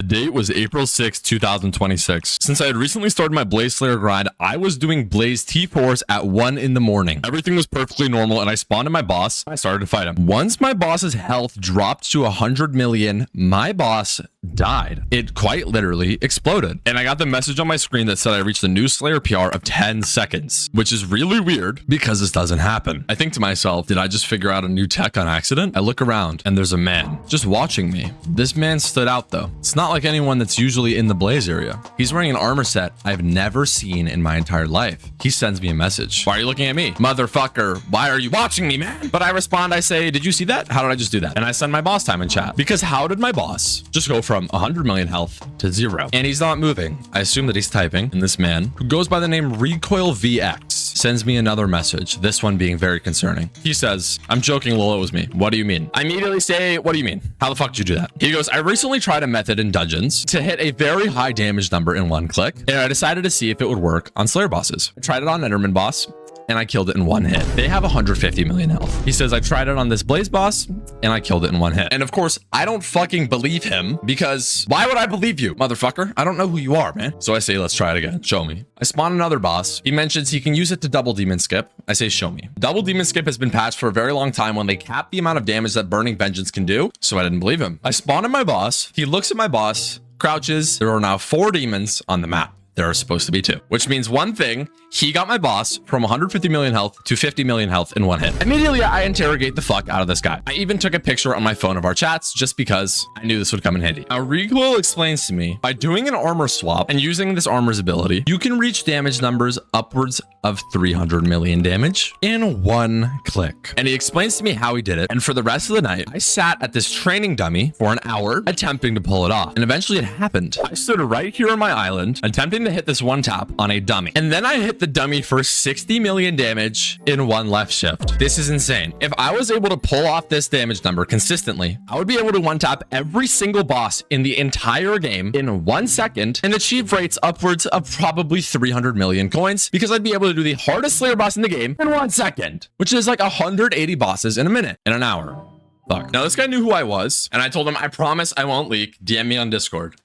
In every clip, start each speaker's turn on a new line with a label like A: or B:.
A: date was April 6, 2026. Since I had recently started my Blaze Slayer grind, I was doing Blaze T4s at 1 in the morning. Everything was perfectly normal and I spawned in my boss. I started to fight him. Once my boss's health dropped to 100 million, my boss died. It quite literally exploded. And I got the message on my screen that said I reached a new Slayer PR of 10 seconds, which is really weird because this doesn't happen. I think to myself, did I just figure out a new tech on accident? I look around and there's a man just watching me. This man stood out though. It's not like anyone that's usually in the Blaze area. He's wearing an armor set I've never seen in my entire life. He sends me a message. Why are you looking at me? Motherfucker, why are you watching me, man? But I respond, I say, did you see that? How did I just do that? And I send my boss time in chat. Because how did my boss just go from 100 million health to 0? And he's not moving. I assume that he's typing. And this man, who goes by the name Recoil VX, sends me another message, this one being very concerning. He says, I'm joking, Lil, it was me. What do you mean? I immediately say, what do you mean? How the fuck did you do that? He goes, I recently tried a method in dungeons to hit a very high damage number in 1 click, and I decided to see if it would work on Slayer bosses. I tried it on Enderman boss, and I killed it in 1 hit. They have 150 million health. He says, I tried it on this Blaze boss and I killed it in 1 hit. And of course, I don't fucking believe him because why would I believe you, motherfucker? I don't know who you are, man. So I say, let's try it again. Show me. I spawn another boss. He mentions he can use it to double demon skip. I say, show me. Double demon skip has been patched for a very long time when they cap the amount of damage that Burning Vengeance can do. So I didn't believe him. I spawn in my boss. He looks at my boss, crouches. There are now 4 demons on the map. There are supposed to be 2, which means one thing, he got my boss from 150 million health to 50 million health in 1 hit. Immediately, I interrogate the fuck out of this guy. I even took a picture on my phone of our chats just because I knew this would come in handy. Now, Recoil explains to me, by doing an armor swap and using this armor's ability, you can reach damage numbers upwards of 300 million damage in 1 click. And he explains to me how he did it. And for the rest of the night, I sat at this training dummy for an hour attempting to pull it off. And eventually it happened. I stood right here on my island attempting to hit this 1 tap on a dummy. And then I hit the dummy for 60 million damage in 1 left shift. This is insane. If I was able to pull off this damage number consistently, I would be able to 1 tap every single boss in the entire game in 1 second and achieve rates upwards of probably 300 million coins because I'd be able to do the hardest Slayer boss in the game in 1 second, which is like 180 bosses in a minute, in an hour. Fuck. Now this guy knew who I was and I told him, I promise I won't leak. DM me on Discord.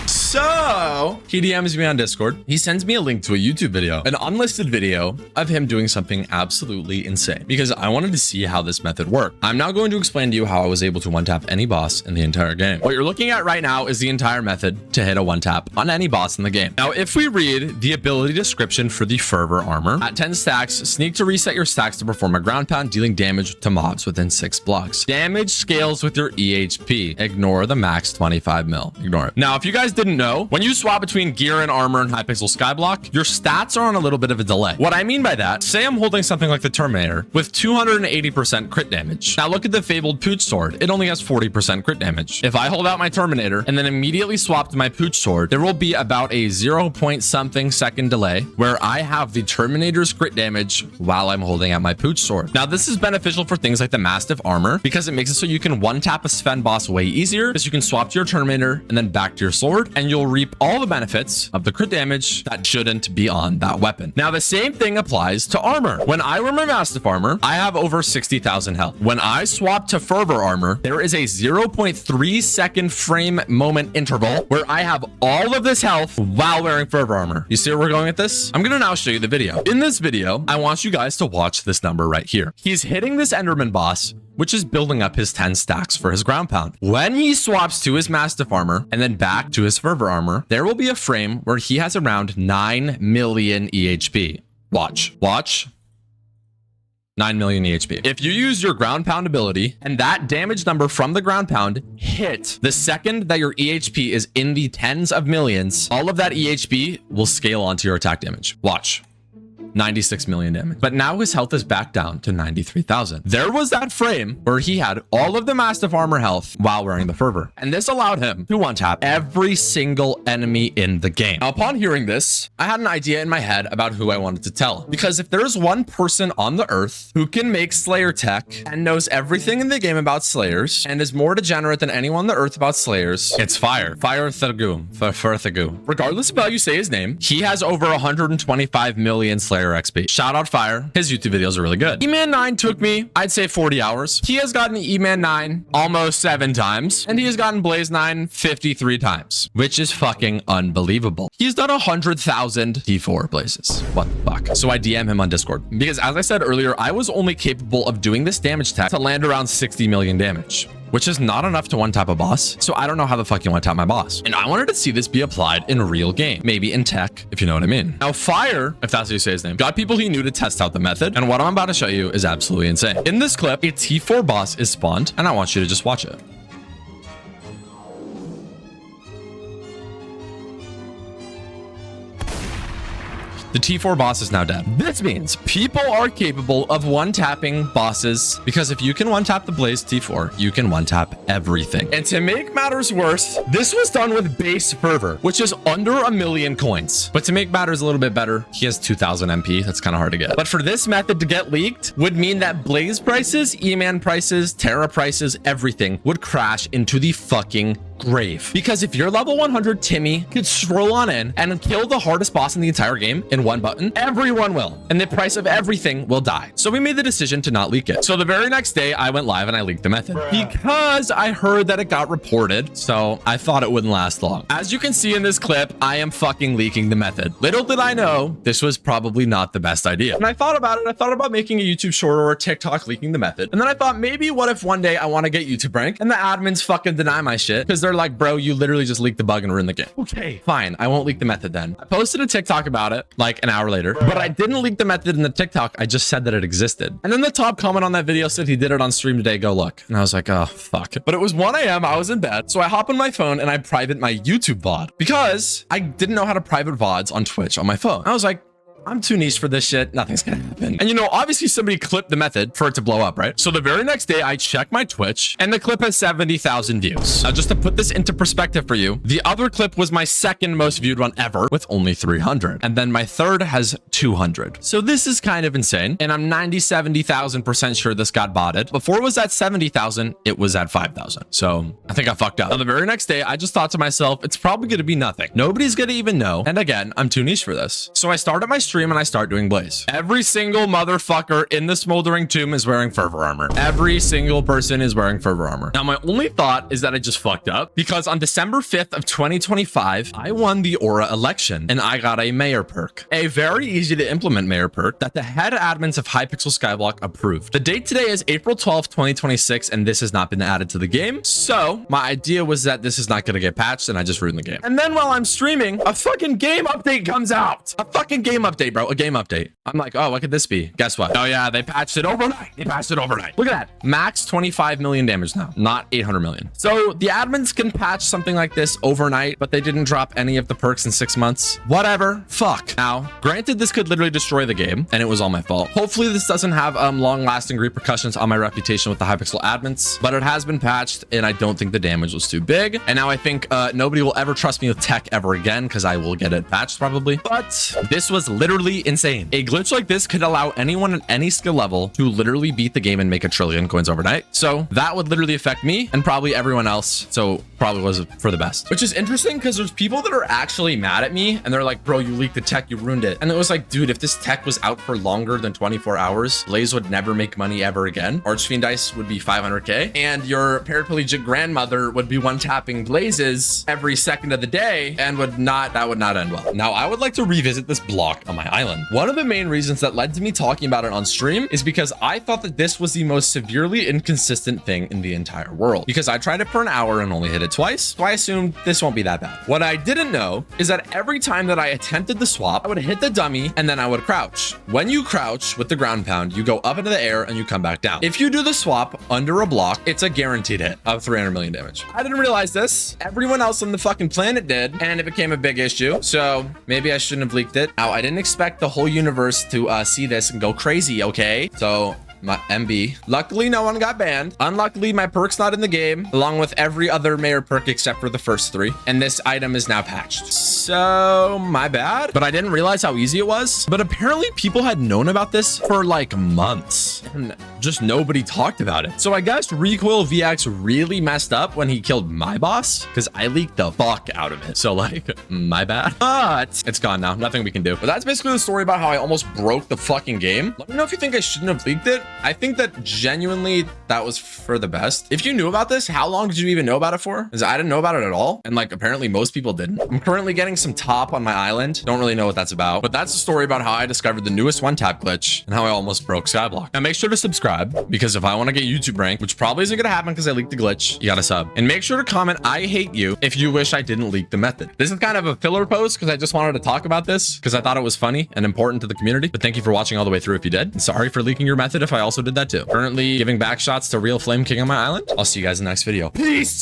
A: So he DMs me on Discord. He sends me a link to a YouTube video, an unlisted video of him doing something absolutely insane because I wanted to see how this method worked. I'm now going to explain to you how I was able to 1-tap any boss in the entire game. What you're looking at right now is the entire method to hit a 1-tap on any boss in the game. Now, if we read the ability description for the Fervor armor, at 10 stacks, sneak to reset your stacks to perform a ground pound, dealing damage to mobs within 6 blocks. Damage scales with your EHP. Ignore the max 25 mil. Ignore it. Now, if you guys didn't know, when you swap between gear and armor and Hypixel Skyblock, your stats are on a little bit of a delay. What I mean by that, say I'm holding something like the Terminator with 280% crit damage. Now look at the fabled Pooch Sword. It only has 40% crit damage. If I hold out my Terminator and then immediately swap to my Pooch Sword, there will be about a 0.something second delay where I have the Terminator's crit damage while I'm holding out my Pooch Sword. Now this is beneficial for things like the Mastiff armor because it makes it so you can 1-tap a Sven boss way easier because you can swap to your Terminator and then back to your sword and you'll reap all the benefits of the crit damage that shouldn't be on that weapon. Now, the same thing applies to armor. When I wear my Mastiff armor, I have over 60,000 health. When I swap to Fervor armor, there is a 0.3 second frame moment interval where I have all of this health while wearing Fervor armor. You see where we're going with this? I'm going to now show you the video. In this video, I want you guys to watch this number right here. He's hitting this Enderman boss, which is building up his 10 stacks for his ground pound. When he swaps to his Mastiff armor and then back to his Fervor armor, there will be a frame where he has around 9 million EHP. Watch. 9 million EHP. If you use your ground pound ability and that damage number from the ground pound hit the second that your EHP is in the tens of millions, all of that EHP will scale onto your attack damage. Watch. 96 million damage. But now his health is back down to 93,000. There was that frame where he had all of the Mastiff armor health while wearing the Fervor. And this allowed him to 1-tap every single enemy in the game. Now, upon hearing this, I had an idea in my head about who I wanted to tell. Because if there's one person on the earth who can make Slayer tech and knows everything in the game about Slayers and is more degenerate than anyone on the earth about Slayers, it's Fire Thurgu. Regardless of how you say his name, he has over 125 million Slayer entire XP. Shout out Fire. His YouTube videos are really good. E-Man 9 took me, I'd say 40 hours. He has gotten E-Man 9 almost 7 times, and he has gotten Blaze 9 53 times, which is fucking unbelievable. He's done 100,000 T4 blazes. What the fuck? So I DM him on Discord because, as I said earlier, I was only capable of doing this damage tech to land around 60 million damage, which is not enough to one-tap a boss. So I don't know how the fuck you one-tap my boss. And I wanted to see this be applied in a real game, maybe in tech, if you know what I mean. Now, Fire, if that's how you say his name, got people he knew to test out the method. And what I'm about to show you is absolutely insane. In this clip, a T4 boss is spawned, and I want you to just watch it. The T4 boss is now dead. This means people are capable of one-tapping bosses, because if you can one-tap the Blaze T4, you can one-tap everything. And to make matters worse, this was done with base fervor, which is under 1 million coins. But to make matters a little bit better, he has 2,000 MP. That's kind of hard to get. But for this method to get leaked would mean that Blaze prices, E-Man prices, Terra prices, everything would crash into the fucking grave. Because if you're level 100, Timmy could stroll on in and kill the hardest boss in the entire game in one button, everyone will. And the price of everything will die. So we made the decision to not leak it. So the very next day I went live and I leaked the method because I heard that it got reported. So I thought it wouldn't last long. As you can see in this clip, I am fucking leaking the method. Little did I know, this was probably not the best idea. And I thought about it. I thought about making a YouTube short or a TikTok leaking the method. And then I thought, maybe what if one day I want to get YouTube rank and the admins fucking deny my shit because they're like, bro, you literally just leaked the bug and ruined the game. Okay, fine. I won't leak the method then. I posted a TikTok about it like an hour later, but I didn't leak the method in the TikTok. I just said that it existed. And then the top comment on that video said he did it on stream today. Go look. And I was like, oh, fuck. But it was 1 a.m. I was in bed. So I hop on my phone and I private my YouTube VOD because I didn't know how to private VODs on Twitch on my phone. I was like, I'm too niche for this shit. Nothing's gonna happen. And you know, obviously somebody clipped the method for it to blow up, right? So the very next day I check my Twitch and the clip has 70,000 views. Now, just to put this into perspective for you, the other clip was my second most viewed one ever with only 300. And then my third has 200. So this is kind of insane. And I'm 70,000% sure this got botted. Before it was at 70,000, it was at 5,000. So I think I fucked up. Now the very next day, I just thought to myself, it's probably gonna be nothing. Nobody's gonna even know. And again, I'm too niche for this. So I started my stream and I start doing Blaze. Every single motherfucker in the smoldering tomb is wearing fervor armor. Every single person is wearing fervor armor. Now my only thought is that I just fucked up because on December 5th of 2025, I won the Aura election and I got a mayor perk, a very easy to implement mayor perk that the head admins of Hypixel Skyblock approved. The date today is April 12th, 2026, and this has not been added to the game. So my idea was that this is not going to get patched and I just ruined the game. And then while I'm streaming, a fucking game update comes out. A fucking game update, bro. A game update. I'm like, oh, what could this be? Guess what? Oh yeah, they patched it overnight. They patched it overnight. Look at that. Max 25 million damage now, not 800 million. So the admins can patch something like this overnight, but they didn't drop any of the perks in 6 months. Whatever. Fuck. Now, granted, this could literally destroy the game, and it was all my fault. Hopefully, this doesn't have long-lasting repercussions on my reputation with the Hypixel admins, but it has been patched, and I don't think the damage was too big. And now I think nobody will ever trust me with tech ever again because I will get it patched probably. But this was literally insane. A glitch like this could allow anyone at any skill level to literally beat the game and make 1 trillion coins overnight. So that would literally affect me and probably everyone else. So probably was for the best, which is interesting because there's people that are actually mad at me and they're like, bro, you leaked the tech, you ruined it. And it was like, dude, if this tech was out for longer than 24 hours, Blaze would never make money ever again. Archfiend Dice would be 500k and your paraplegic grandmother would be one-tapping Blazes every second of the day and that would not end well. Now I would like to revisit this block on my island. One of the main reasons that led to me talking about it on stream is because I thought that this was the most severely inconsistent thing in the entire world, because I tried it for an hour and only hit it twice. So I assumed this won't be that bad. What I didn't know is that every time that I attempted the swap, I would hit the dummy and then I would crouch. When you crouch with the ground pound, you go up into the air and you come back down. If you do the swap under a block, it's a guaranteed hit of 300 million damage. I didn't realize this. Everyone else on the fucking planet did, and it became a big issue. So maybe I shouldn't have leaked it. Now, I didn't expect the whole universe to see this and go crazy, okay? So my MB. Luckily, no one got banned. Unluckily, my perk's not in the game, along with every other mayor perk except for the first 3. And this item is now patched. So my bad, but I didn't realize how easy it was. But apparently people had known about this for like months. And just nobody talked about it. So I guess Recoil VX really messed up when he killed my boss because I leaked the fuck out of it. So like, my bad. But it's gone now. Nothing we can do. But that's basically the story about how I almost broke the fucking game. Let me know if you think I shouldn't have leaked it. I think that genuinely that was for the best. If you knew about this, how long did you even know about it for? Because I didn't know about it at all. And like, apparently most people didn't. I'm currently getting some top on my island. Don't really know what that's about, but that's the story about how I discovered the newest one tap glitch and how I almost broke Skyblock. Now make sure to subscribe because if I want to get YouTube rank, which probably isn't going to happen because I leaked the glitch, you got to sub. And make sure to comment, I hate you, if you wish I didn't leak the method. This is kind of a filler post because I just wanted to talk about this because I thought it was funny and important to the community. But thank you for watching all the way through if you did. And sorry for leaking your method if I also did that too. Currently giving back shots to Real Flame King on my island. I'll see you guys in the next video. Peace!